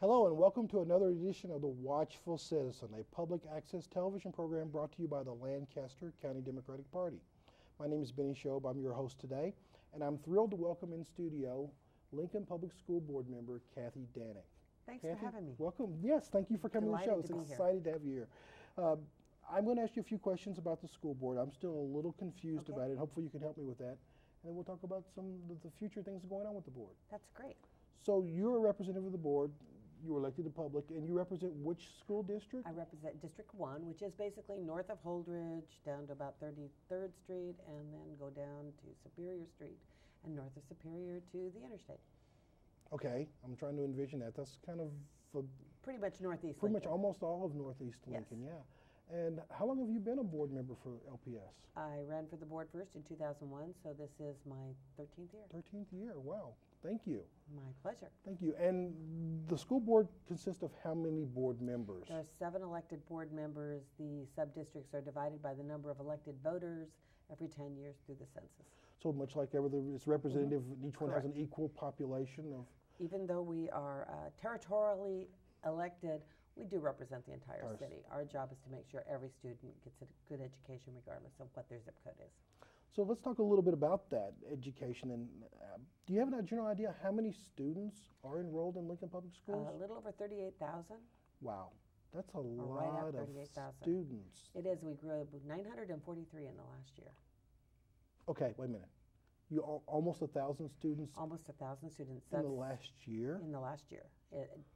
Hello and welcome to another edition of the Watchful Citizen, a public access television program brought to you by the Lancaster County Democratic Party. My name is Benny Shobe. I'm your host today, and I'm thrilled to welcome in studio Lincoln Public School Board member Kathy Danek. Thanks Kathy, for having me. Welcome. Yes, thank you for coming to the show. Delighted to be here. Excited to have you here. I'm going to ask you a few questions about the school board. I'm still a little confused Okay. about it. Hopefully you can help me with that. And then we'll talk about some of the future things going on with the board. That's great. So you're a representative of the board. You were elected to public, and you represent which school district? I represent District 1, which is basically north of Holdridge, down to about 33rd Street, and then go down to Superior Street, and north of Superior to the interstate. Okay, I'm trying to envision that. That's kind of Pretty much northeast pretty much Lincoln. almost all of Northeast Lincoln, yeah. And how long have you been a board member for LPS? I ran for the board first in 2001, so this is my 13th year. 13th year, wow. Thank you. My pleasure. Thank you. And the school board consists of how many board members? There are 7 elected board members. The sub-districts are divided by the number of elected voters every 10 years through the census. So much like it's representative, each one has an Correct. equal population of? Even though we are territorially elected, we do represent the entire city. Our job is to make sure every student gets a good education regardless of what their zip code is. So let's talk a little bit about that education. And do you have a general idea how many students are enrolled in Lincoln Public A Schools? little over 38,000. Wow, that's a right at lot of 38,000. students. It is. We grew 943 in the last year. Okay, wait a minute. You almost 1,000 students Almost 1,000 students. in the That's last year? in the last year.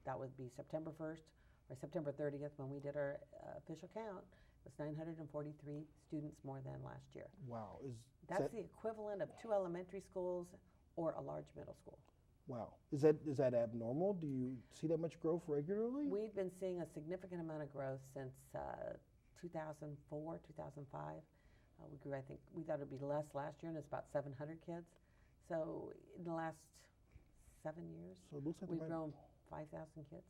That would be September 1st or September 30th when we did our official count. It was 943 students more than last year. Wow, That's the equivalent of 2 elementary schools or a large middle school. wow. Is that abnormal? Do you see that much growth regularly? We've been seeing a significant amount of growth since 2004, 2005. We grew, I think, we thought it'd be less last year, and it's about 700 kids. So in the last 7 years, So it looks like we've there might- grown 5,000 kids.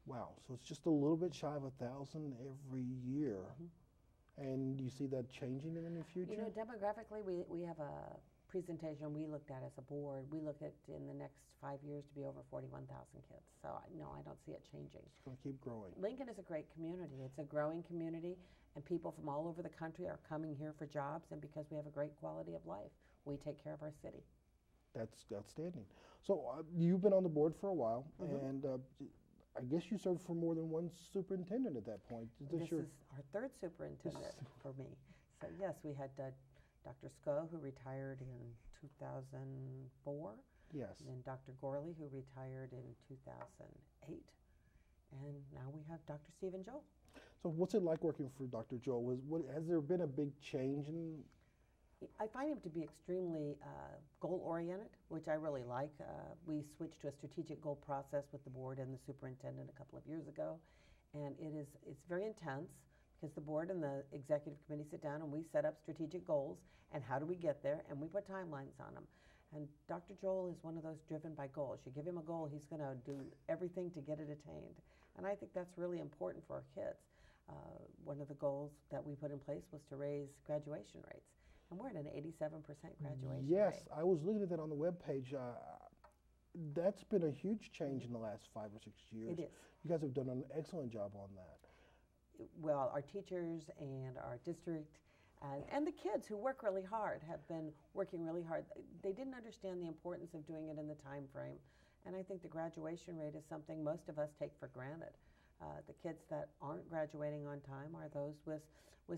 Wow, so it's just a little bit shy of 1,000 every year. And you see that changing in the near future? You know, demographically, we have a presentation we looked at as a board. We look at in the next 5 years to be over 41,000 kids. So no, I don't see it changing. It's going to keep growing. Lincoln is a great community. It's a growing community, and people from all over the country are coming here for jobs, and because we have a great quality of life, we take care of our city. That's outstanding. So you've been on the board for a while, and I guess you served for more than one superintendent at that point. This is our 3rd superintendent for me. So yes, we had Dr. Sco, who retired in 2004. Yes. And then Dr. Gorley, who retired in 2008. And now we have Dr. Stephen Joel. So what's it like working for Dr. Joel? Has there been a big change in? I find him to be extremely goal-oriented, which I really like. We switched to a strategic goal process with the board and the superintendent a couple of years ago, and it's very intense because the board and the executive committee sit down and we set up strategic goals and how do we get there, and we put timelines on them. And Dr. Joel is one of those driven by goals. You give him a goal, he's going to do everything to get it attained, and I think that's really important for our kids. One of the goals that we put in place was to raise graduation rates. And we're at an 87% graduation Yes, rate. I was looking at that on the webpage. That's been a huge change in the last 5 or 6 years. It is. You guys have done an excellent job on that. Well, our teachers and our district and the kids who work really hard have been working really hard. They didn't understand the importance of doing it in the time frame. And I think the graduation rate is something most of us take for granted. The kids that aren't graduating on time are those with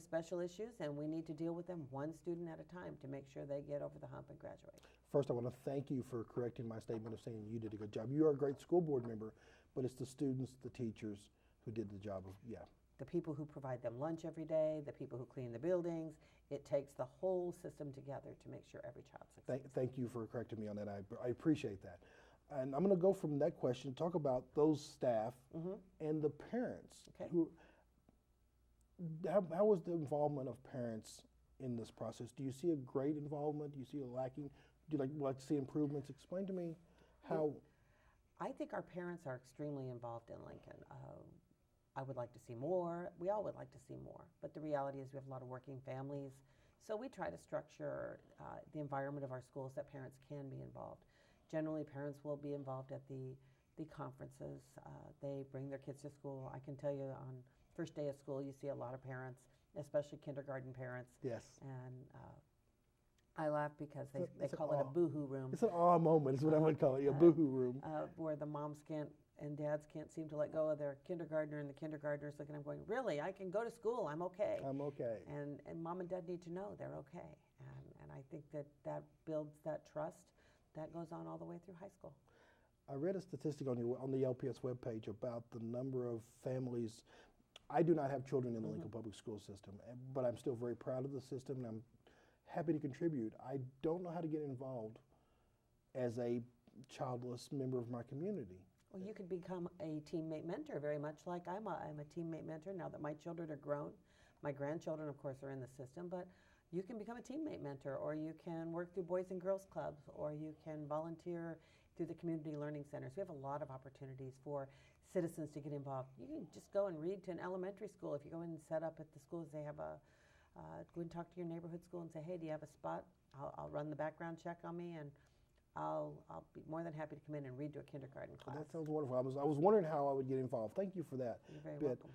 special issues, and we need to deal with them one student at a time to make sure they get over the hump and graduate. First, I want to thank you for correcting my statement of saying you did a good job. You are a great school board member, but it's the students, the teachers who did the job of, yeah. The people who provide them lunch every day, the people who clean the buildings, it takes the whole system together to make sure every child succeeds. Thank you for correcting me on that. I appreciate that. And I'm going to go from that question, talk about those staff and the parents. Okay. How was the involvement of parents in this process? Do you see a great involvement? Do you see a lacking? Do you like to see improvements? Explain to me how. I think our parents are extremely involved in Lincoln. I would like to see more. We all would like to see more. But the reality is we have a lot of working families. So we try to structure the environment of our schools that parents can be involved. Generally, parents will be involved at the the conferences. They bring their kids to school. I can tell you on first day of school, you see a lot of parents, especially kindergarten parents. Yes. And I laugh because they call it a boohoo room. It's an awe moment is what I would call it, a boohoo room. Where the moms and dads can't seem to let go of their kindergartner, and the kindergartner's looking at them going, really, I can go to school, I'm okay. I'm okay. And mom and dad need to know they're okay. And I think that builds that trust that goes on all the way through high school. I read a statistic on the LPS webpage about the number of families. I do not have children in the Lincoln Public School System, but I'm still very proud of the system, and I'm happy to contribute. I don't know how to get involved as a childless member of my community. Well, you could become a teammate mentor, very much like I'm a teammate mentor now that my children are grown. My grandchildren, of course, are in the system, but you can become a teammate mentor, or you can work through Boys and Girls Clubs, or you can volunteer through the community learning centers. We have a lot of opportunities for citizens to get involved. You can just go and read to an elementary school. If you go in and set up at the schools, they have go and talk to your neighborhood school and say, hey, do you have a spot? I'll run the background check on me, and I'll be more than happy to come in and read to a kindergarten class. That sounds wonderful. I was wondering how I would get involved. Thank you for that. You're very welcome.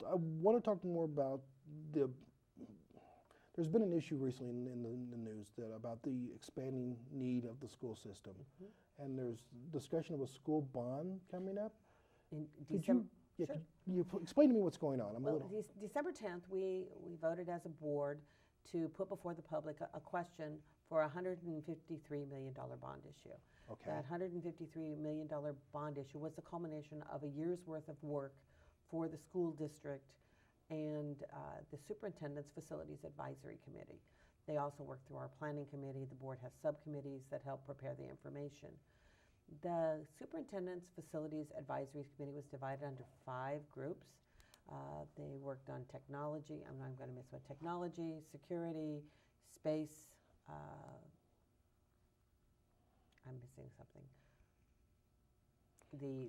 I want to talk more about there's been an issue recently in the news about the expanding need of the school system. And there's discussion of a school bond coming up. In Could you explain to me what's going on? December 10th, we voted as a board to put before the public a question for a $153 million bond issue. Okay. That $153 million bond issue was the culmination of a year's worth of work for the school district and the Superintendent's Facilities Advisory Committee. They also work through our planning committee. The board has subcommittees that help prepare the information. The Superintendent's Facilities Advisory Committee was divided into 5 groups. They worked on technology. I'm going to miss one. Technology, security, space. I'm missing something.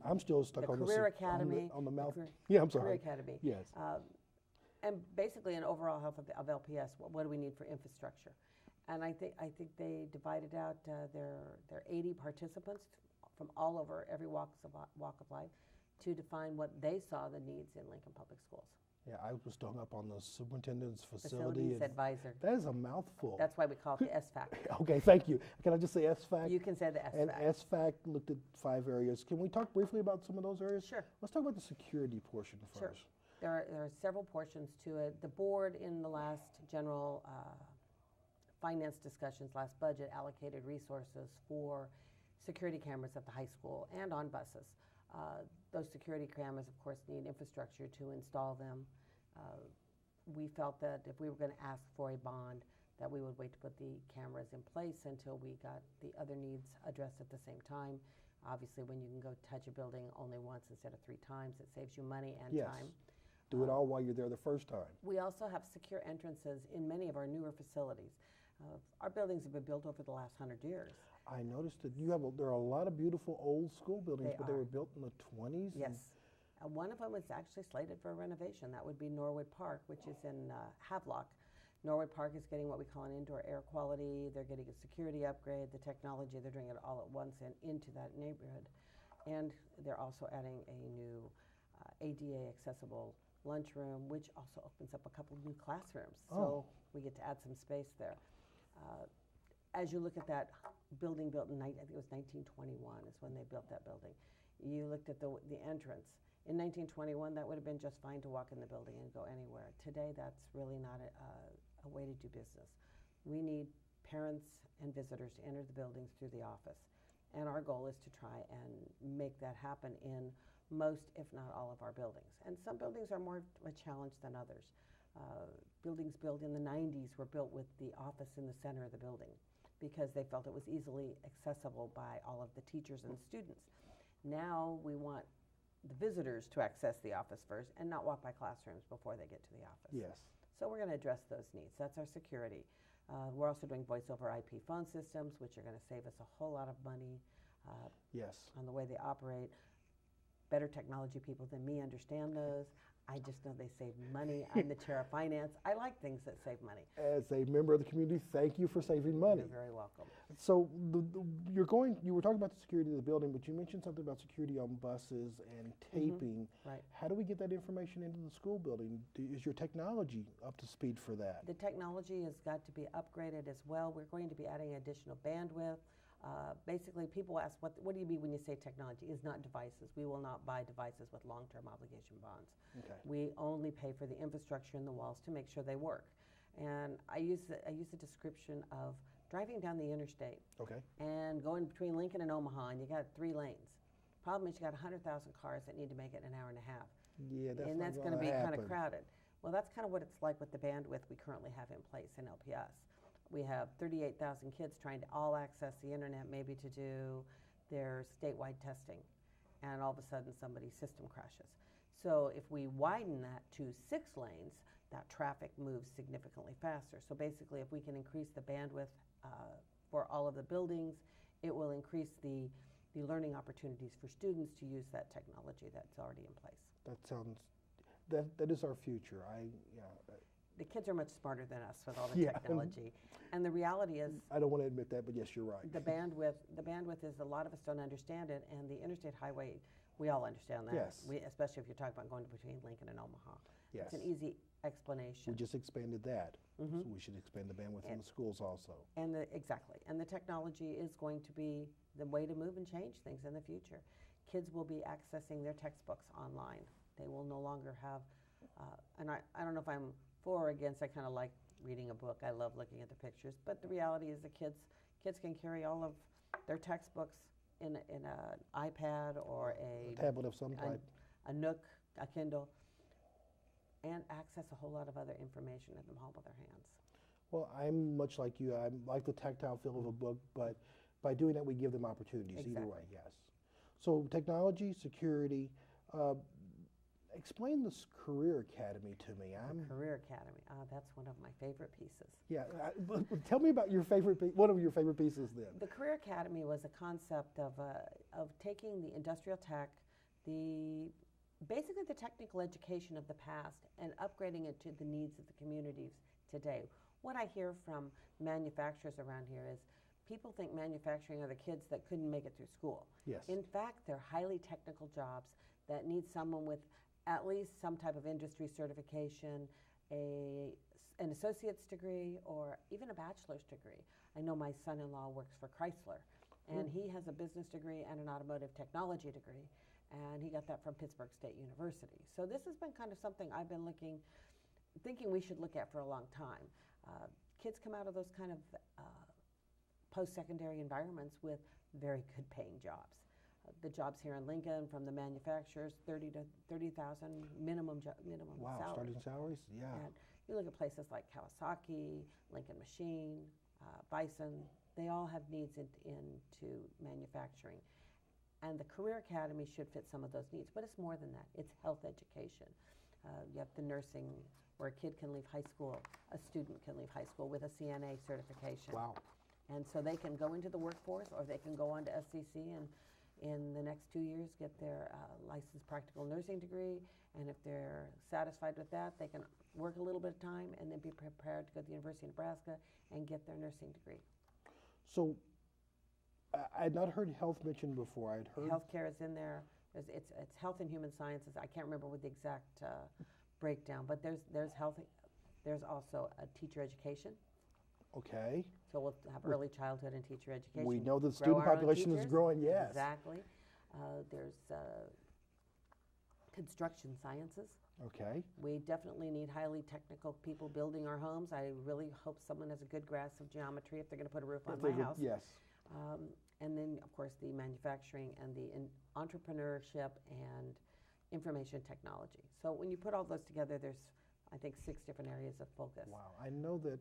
I'm still stuck on Career Academy. On the mouth. Yeah, I'm sorry. Career Academy. Yes. And basically an overall health of LPS. What do we need for infrastructure? And I think they divided out their 80 participants from all over every walk of life to define what they saw the needs in Lincoln Public Schools. Yeah, I was hung up on the superintendent's Facilities advisor. That is a mouthful. That's why we call it the SFAC. Okay, thank you. Can I just say SFAC? You can say the SFAC. And SFAC looked at 5 areas. Can we talk briefly about some of those areas? Sure. Let's talk about the security portion first. Sure. There are several portions to it. The board in the last general finance discussions, last budget, allocated resources for security cameras at the high school and on buses. Those security cameras, of course, need infrastructure to install them. We felt that if we were going to ask for a bond, that we would wait to put the cameras in place until we got the other needs addressed at the same time. Obviously, when you can go touch a building only once instead of 3 times, it saves you money and time. Do it all while you're there the first time. We also have secure entrances in many of our newer facilities. Our buildings have been built over the last 100 years. I noticed that there are a lot of beautiful old school buildings, but they were built in the 20s. Yes. One of them is actually slated for a renovation. That would be Norwood Park, which is in Havelock. Norwood Park is getting what we call an indoor air quality. They're getting a security upgrade, the technology. They're doing it all at once and into that neighborhood. And they're also adding a new ADA accessible lunchroom, which also opens up a couple of new classrooms. So we get to add some space there. As you look at that building built in, I think it was 1921 is when they built that building. You looked at the entrance. In 1921, that would have been just fine to walk in the building and go anywhere. Today, that's really not a way to do business. We need parents and visitors to enter the buildings through the office. And our goal is to try and make that happen in most, if not all, of our buildings. And some buildings are more of a challenge than others. Buildings built in the 90s were built with the office in the center of the building because they felt it was easily accessible by all of the teachers and students. Now we want the visitors to access the office first and not walk by classrooms before they get to the office. Yes. So we're going to address those needs. That's our security. We're also doing voice over IP phone systems, which are going to save us a whole lot of money Yes. on the way they operate. Better technology people than me understand those. I just know they save money. I'm the chair of finance. I like things that save money. As a member of the community, thank you for saving money. You're very welcome. So you were talking about the security of the building, but you mentioned something about security on buses and taping. Right. How do we get that information into the school building? Is your technology up to speed for that? The technology has got to be upgraded as well. We're going to be adding additional bandwidth. Basically, people ask, what do you mean when you say technology? It's not devices. We will not buy devices with long-term obligation bonds. Okay. We only pay for the infrastructure in the walls to make sure they work. And I use the description of driving down the interstate and going between Lincoln and Omaha, and you got 3 lanes. Problem is you got 100,000 cars that need to make it in an hour and a half. Yeah, and that's going to be kind of crowded. Well, that's kind of what it's like with the bandwidth we currently have in place in LPS. We have 38,000 kids trying to all access the internet maybe to do their statewide testing, and all of a sudden somebody's system crashes. So if we widen that to 6 lanes, that traffic moves significantly faster. So basically, if we can increase the bandwidth for all of the buildings, it will increase the learning opportunities for students to use that technology that's already in place. That sounds, that is our future. The kids are much smarter than us with all the technology. And the reality is, I don't want to admit that, but yes, you're right. The bandwidth is, a lot of us don't understand it, and the interstate highway, we all understand that. Yes. Especially if you're talking about going between Lincoln and Omaha. Yes. It's an easy explanation. We just expanded that. So we should expand the bandwidth in the schools also. And exactly. And the technology is going to be the way to move and change things in the future. Kids will be accessing their textbooks online. They will no longer have, and I don't know if I'm for or against, I kind of like reading a book. I love looking at the pictures. But the reality is the kids can carry all of their textbooks in an iPad or a tablet of some type, a Nook, a Kindle, and access a whole lot of other information in the palm of their hands. Well, I'm much like you. I like the tactile feel of a book, but by doing that, we give them opportunities either way, yes. So technology, security, explain this Career Academy to me. Career Academy, that's one of my favorite pieces. Yeah, tell me about your one of your favorite pieces then. The Career Academy was a concept of taking the industrial tech, basically the technical education of the past, and upgrading it to the needs of the communities today. What I hear from manufacturers around here is people think manufacturing are the kids that couldn't make it through school. Yes. In fact, they're highly technical jobs that need someone with at least some type of industry certification, an associate's degree, or even a bachelor's degree. I know my son-in-law works for Chrysler, and he has a business degree and an automotive technology degree, and he got that from Pittsburgh State University. So this has been kind of something I've been thinking we should look at for a long time. Kids come out of those kind of post-secondary environments with very good paying jobs. The jobs here in Lincoln from the manufacturers, $30,000 to $30,000 minimum wow, salary. Starting salaries? Yeah. And you look at places like Kawasaki, Lincoln Machine, Bison, they all have needs into manufacturing. And the Career Academy should fit some of those needs, but it's more than that. It's health education. You have the nursing, where a kid can leave high school, a student can leave high school with a CNA certification. Wow. And so they can go into the workforce, or they can go on to SCC and in the next 2 years get their licensed practical nursing degree. And if they're satisfied with that, they can work a little bit of time and then be prepared to go to the University of Nebraska and get their nursing degree. So I had not heard health mentioned before. I'd heard healthcare is in there. It's health and human sciences. I can't remember what the exact breakdown, but there's health. There's also a teacher education. Okay. So we'll have early childhood and teacher education. We know the student population is growing, yes. Exactly. There's construction sciences. Okay. We definitely need highly technical people building our homes. I really hope someone has a good grasp of geometry if they're going to put a roof on my house. Yes. And then, of course, the manufacturing and the entrepreneurship and information technology. So when you put all those together, there's, I think, 6 different areas of focus. Wow. I know that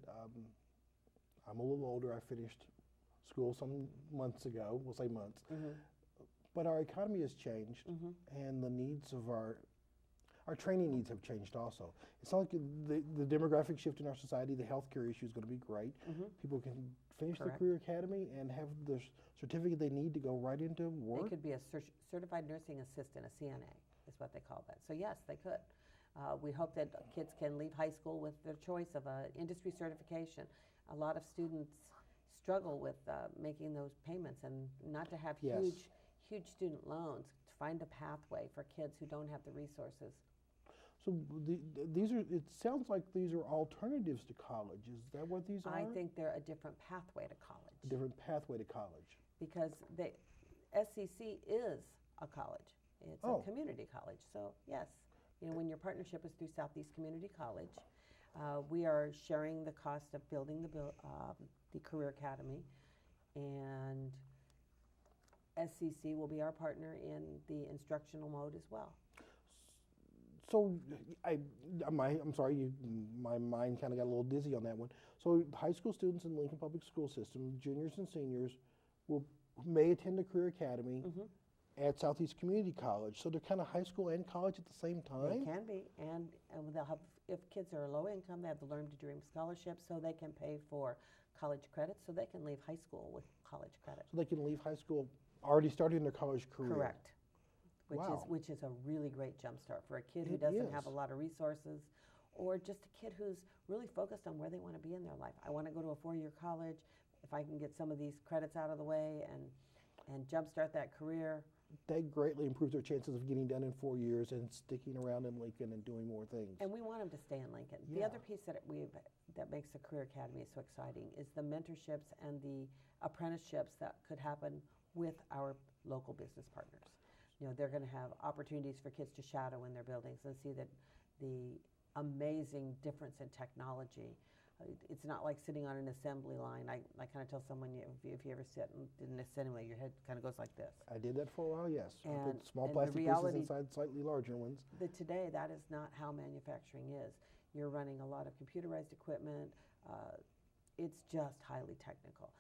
I'm a little older. I finished school some months ago. We'll say months. But our economy has changed, and the needs of our training needs have changed also. It's not like the demographic shift in our society, the healthcare issue is going to be great. People can finish the Career Academy and have the certificate they need to go right into work. They could be a certified nursing assistant, a CNA is what they call that. So yes, they could. We hope that kids can leave high school with their choice of an industry certification. A lot of students struggle with making those payments, and not to have Yes. huge student loans, to find a pathway for kids who don't have the resources. So these are, it sounds like these are alternatives to college. Is that what these are? I think they're a different pathway to college. A different pathway to college. Because SCC is a college. It's a community college. So yes, when your partnership is through Southeast Community College, we are sharing the cost of building the Career Academy, and SCC will be our partner in the instructional mode as well. So I'm sorry, my mind kind of got a little dizzy on that one. So high school students in the Lincoln Public School System, juniors and seniors, may attend the Career Academy at Southeast Community College. So they're kind of high school and college at the same time? They can be, and they'll have, if kids are low income, they have the Learn to Dream scholarship, so they can pay for college credits, so they can leave high school with college credits. So they can leave high school already starting their college career? Correct. Which is a really great jumpstart for a kid who doesn't have a lot of resources, or just a kid who's really focused on where they want to be in their life. I want to go to a 4-year college. If I can get some of these credits out of the way and jumpstart that career. That greatly improves their chances of getting done in 4 years and sticking around in Lincoln and doing more things. And we want them to stay in Lincoln. The other piece that makes the Career Academy so exciting is the mentorships and the apprenticeships that could happen with our local business partners. They're going to have opportunities for kids to shadow in their buildings and see that the amazing difference in technology. It's not like sitting on an assembly line. I kind of tell someone, if you ever sit in an assembly, your head kind of goes like this. I did that for a while, yes. I put small and plastic pieces inside slightly larger ones. Today, that is not how manufacturing is. You're running a lot of computerized equipment. It's just highly technical.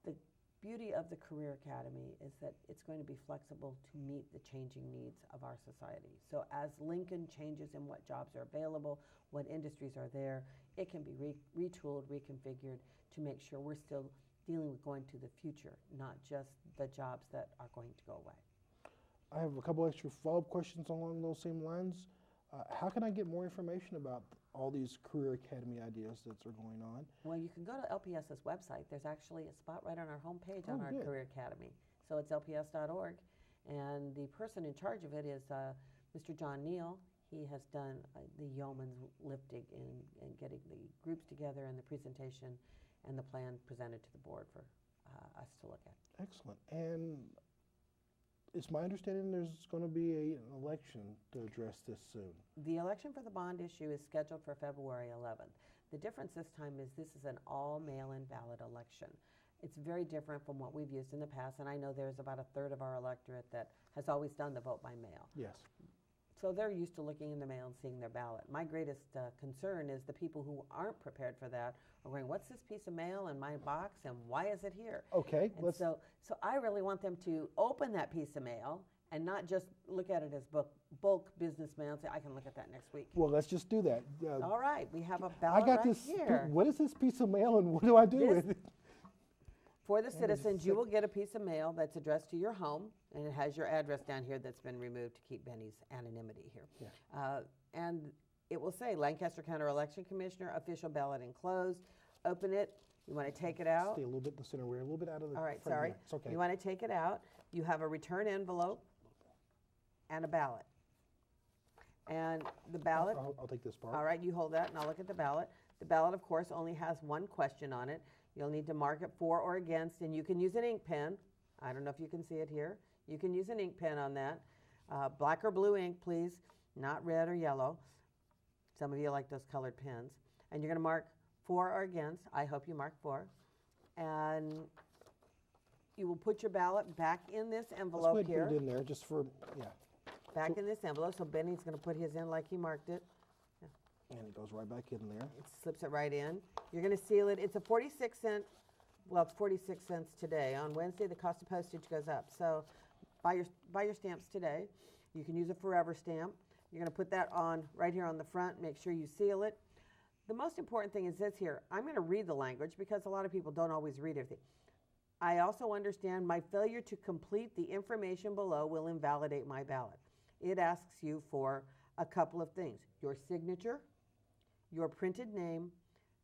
The beauty of the Career Academy is that it's going to be flexible to meet the changing needs of our society. So as Lincoln changes in what jobs are available, what industries are there, it can be retooled, reconfigured to make sure we're still dealing with going to the future, not just the jobs that are going to go away. I have a couple extra follow-up questions along those same lines. How can I get more information about all these Career Academy ideas that are going on? Well, you can go to LPS's website. There's actually a spot right on our homepage on our Career Academy. So it's lps.org. And the person in charge of it is Mr. John Neal. He has done the yeoman's lifting in getting the groups together and the presentation and the plan presented to the board for us to look at. Excellent. And it's my understanding there's going to be an election to address this soon. The election for the bond issue is scheduled for February 11th. The difference this time is this is an all mail-in ballot election. It's very different from what we've used in the past, and I know there's about a third of our electorate that has always done the vote by mail. Yes. So they're used to looking in the mail and seeing their ballot. My greatest concern is the people who aren't prepared for that are going, what's this piece of mail in my box and why is it here? Okay. And so I really want them to open that piece of mail and not just look at it as bulk business mail and say, I can look at that next week. Well, let's just do that. All right, we have a ballot here. What is this piece of mail and what do I do with it? For the citizens, you will get a piece of mail that's addressed to your home, and it has your address down here that's been removed to keep Benny's anonymity here. Yeah. And it will say Lancaster County Election Commissioner, official ballot enclosed. Open it. You want to take it out. Stay a little bit in the center. We're a little bit out of the All right, front sorry. here. It's okay. You want to take it out. You have a return envelope and a ballot. And the ballot. I'll take this part. All right, you hold that, and I'll look at the ballot. The ballot, of course, only has one question on it. You'll need to mark it for or against, and you can use an ink pen. I don't know if you can see it here. You can use an ink pen on that. Black or blue ink, please, not red or yellow. Some of you like those colored pens. And you're going to mark for or against. I hope you mark for. And you will put your ballot back in this envelope Let's go ahead here. and put it in there just for, yeah. Back in this envelope. So Benny's going to put his in like he marked it. And it goes right back in there. It slips it right in. You're going to seal it. It's a 46-cent, well, it's 46 cents today. On Wednesday, the cost of postage goes up. So buy your stamps today. You can use a forever stamp. You're going to put that on right here on the front. Make sure you seal it. The most important thing is this here. I'm going to read the language because a lot of people don't always read everything. I also understand my failure to complete the information below will invalidate my ballot. It asks you for a couple of things: your signature, your printed name,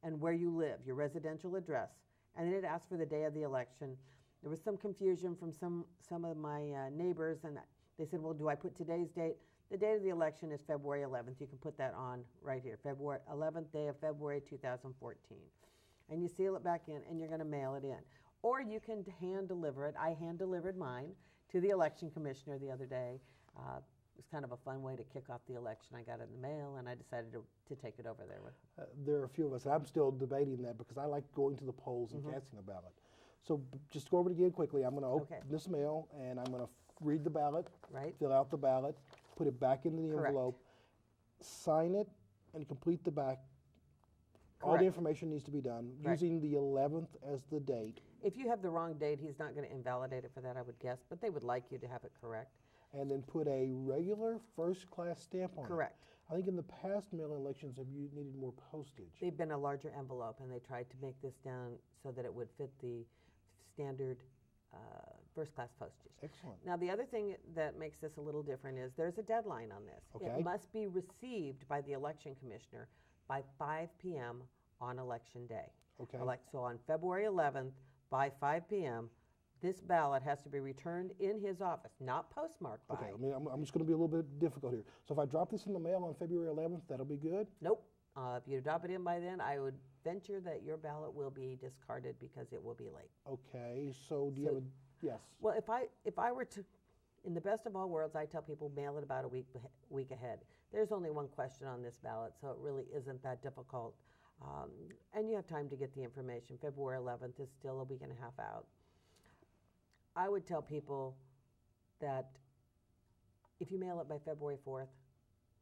and where you live, your residential address. And then it asks for the day of the election. There was some confusion from some of my neighbors, and they said, well, do I put today's date? The date of the election is February 11th. You can put that on right here, February 11th day of February 2014. And you seal it back in, and you're going to mail it in. Or you can hand deliver it. I hand delivered mine to the election commissioner the other day. It was kind of a fun way to kick off the election. I got it in the mail, and I decided to take it over there with me. There are a few of us. I'm still debating that because I like going to the polls and casting a ballot. So just go over it again quickly. I'm going to open this mail, and I'm going to read the ballot, fill out the ballot, put it back into the envelope, sign it, and complete the back. All the information needs to be done using the 11th as the date. If you have the wrong date, he's not going to invalidate it for that, I would guess, but they would like you to have it correct. And then put a regular first-class stamp on it. Correct. I think in the past mail-in elections, have you needed more postage? They've been a larger envelope, and they tried to make this down so that it would fit the standard first-class postage. Excellent. Now, the other thing that makes this a little different is there's a deadline on this. Okay. It must be received by the election commissioner by 5 p.m. on election day. Okay. So on February 11th, by 5 p.m., this ballot has to be returned in his office, not postmarked by. Okay, I'm just going to be a little bit difficult here. So if I drop this in the mail on February 11th, that'll be good? Nope. If you drop it in by then, I would venture that your ballot will be discarded because it will be late. Okay, so do you have a, yes? Well, if I were to, in the best of all worlds, I tell people mail it about a week ahead. There's only one question on this ballot, so it really isn't that difficult. And you have time to get the information. February 11th is still a week and a half out. I would tell people that if you mail it by February 4th,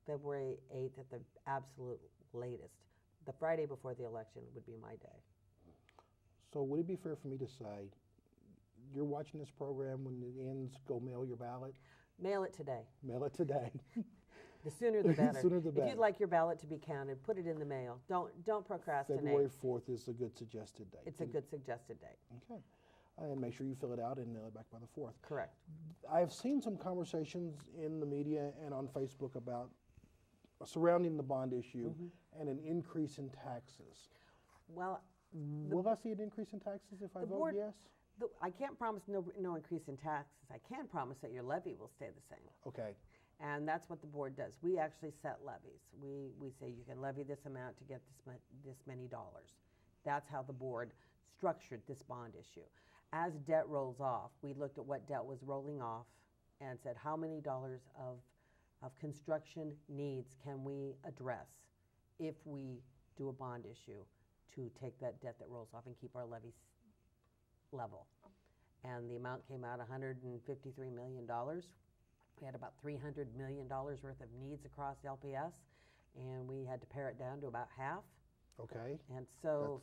February 8th at the absolute latest, the Friday before the election would be my day. So would it be fair for me to say, you're watching this program, when it ends, go mail your ballot? Mail it today. Mail it today. The sooner the better. The sooner the better. If you'd like your ballot to be counted, put it in the mail. Don't procrastinate. February 4th is a good suggested date. It's a good suggested date. Okay. And make sure you fill it out and mail it back by the 4th. Correct. I've seen some conversations in the media and on Facebook about surrounding the bond issue and an increase in taxes. Well, will I see an increase in taxes if I vote yes? I can't promise no increase in taxes. I can promise that your levy will stay the same. Okay. And that's what the board does. We actually set levies. We say you can levy this amount to get this many dollars. That's how the board structured this bond issue. As debt rolls off, we looked at what debt was rolling off and said how many dollars of construction needs can we address if we do a bond issue to take that debt that rolls off and keep our levies level. And the amount came out $153 million. We had about $300 million worth of needs across LPS, and we had to pare it down to about half. Okay. And so,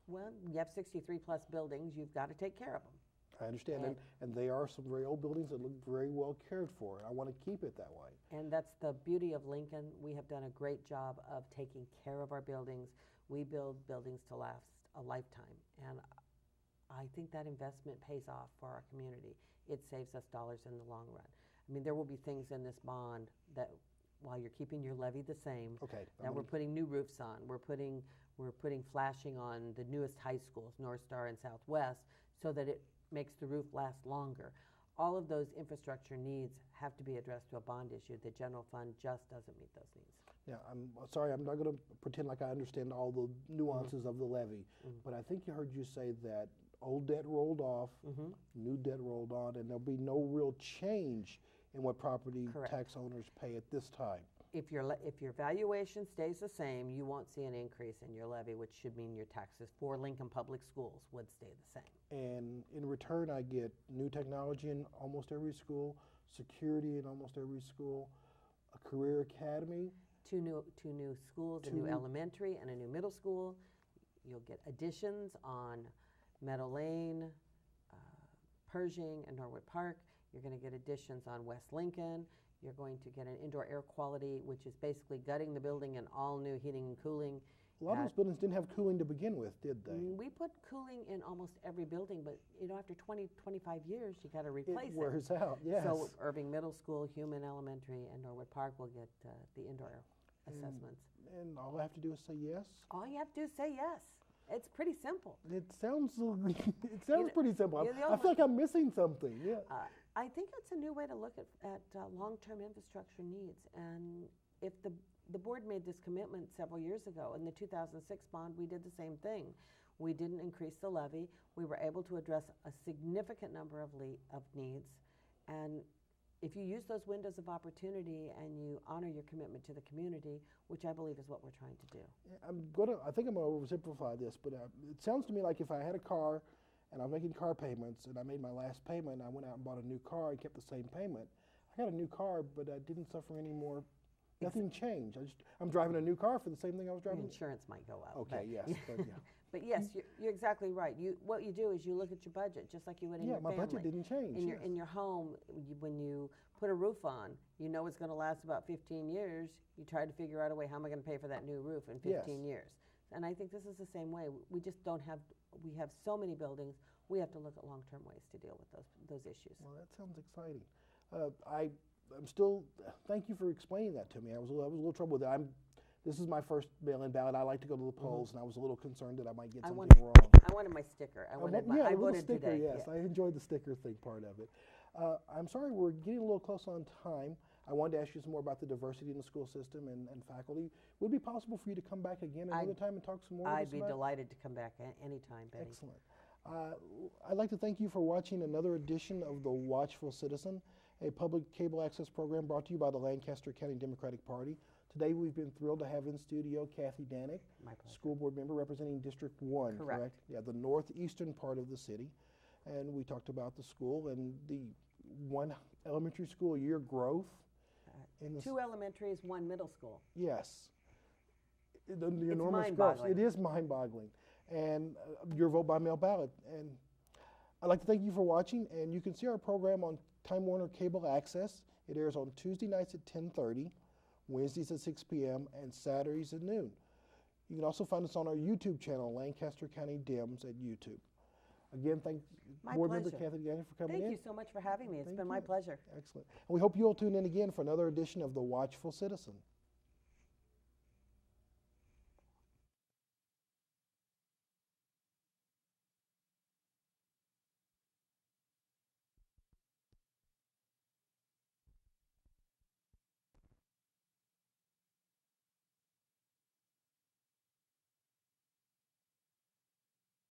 well, you have 63 plus buildings, you've got to take care of them. I understand, and they are some very old buildings that look very well cared for. I want to keep it that way. And that's the beauty of Lincoln. We have done a great job of taking care of our buildings. We build buildings to last a lifetime, and I think that investment pays off for our community. It saves us dollars in the long run. I mean, there will be things in this bond that, while you're keeping your levy the same, that we're putting new roofs on. We're putting flashing on the newest high schools, North Star and Southwest, so that it makes the roof last longer. All of those infrastructure needs have to be addressed to a bond issue. The general fund just doesn't meet those needs. Now, I'm sorry, I'm not going to pretend like I understand all the nuances of the levy, but I think I heard you say that old debt rolled off, new debt rolled on, and there'll be no real change in what property tax owners pay at this time. If your valuation stays the same, you won't see an increase in your levy, which should mean your taxes for Lincoln Public Schools would stay the same. And in return, I get new technology in almost every school, security in almost every school, a career academy. Two new schools, a new elementary and a new middle school. You'll get additions on Meadow Lane, Pershing, and Norwood Park. You're going to get additions on West Lincoln. You're going to get an indoor air quality, which is basically gutting the building and all new heating and cooling A lot of those buildings didn't have cooling to begin with, did they? We put cooling in almost every building, but after 20, 25 years, you got to replace It wears out, yes. So Irving Middle School, Human Elementary, and Norwood Park will get the indoor assessments. And all I have to do is say yes? All you have to do is say yes. It's pretty simple. It sounds pretty simple. I the feel like I'm missing something. Yeah. I think it's a new way to look at long-term infrastructure needs. And if the board made this commitment several years ago, in the 2006 bond, we did the same thing. We didn't increase the levy. We were able to address a significant number of needs. And if you use those windows of opportunity and you honor your commitment to the community, which I believe is what we're trying to do. I think I'm going to oversimplify this, but it sounds to me like if I had a car and I'm making car payments and I made my last payment and I went out and bought a new car and kept the same payment, I got a new car, but I didn't suffer any more. Nothing changed. I'm driving a new car for the same thing I was driving. Your insurance might go up. Okay, yes. But, yeah. But yes, you're exactly right. What you do is you look at your budget, just like you would in your family. Yeah, my budget didn't change. In your home, when you put a roof on, you know it's going to last about 15 years. You try to figure out a way, how am I going to pay for that new roof in 15 years? And I think this is the same way. We just don't have. We have so many buildings. We have to look at long-term ways to deal with those issues. Well, that sounds exciting. I'm still. Thank you for explaining that to me. I was a little troubled with it. This is my first mail-in ballot. I like to go to the polls, and I was a little concerned that I might get something wrong. I wanted my sticker. I voted sticker, today. Yes, I enjoyed the sticker thing part of it. I'm sorry, we're getting a little close on time. I wanted to ask you some more about the diversity in the school system and faculty. Would it be possible for you to come back again another time and talk some more with us I'd be delighted to come back anytime, Betty. Excellent. I'd like to thank you for watching another edition of The Watchful Citizen, a public cable access program brought to you by the Lancaster County Democratic Party. Today we've been thrilled to have in studio Kathy Danek, school board member representing District 1, correct? Yeah, the northeastern part of the city. And we talked about the school and the one elementary school a year growth. Two elementaries, one middle school. Yes. The enormous growth. It is mind-boggling. And your vote by mail ballot. And I'd like to thank you for watching. And you can see our program on Time Warner Cable Access. It airs on Tuesday nights at 10:30. Wednesdays at 6 p.m., and Saturdays at noon. You can also find us on our YouTube channel, Lancaster County Dems at YouTube. Again, thank Board Member Kathy Danek for coming in. Thank you so much for having me. It's been my pleasure. Excellent. And we hope you'll tune in again for another edition of The Watchful Citizen.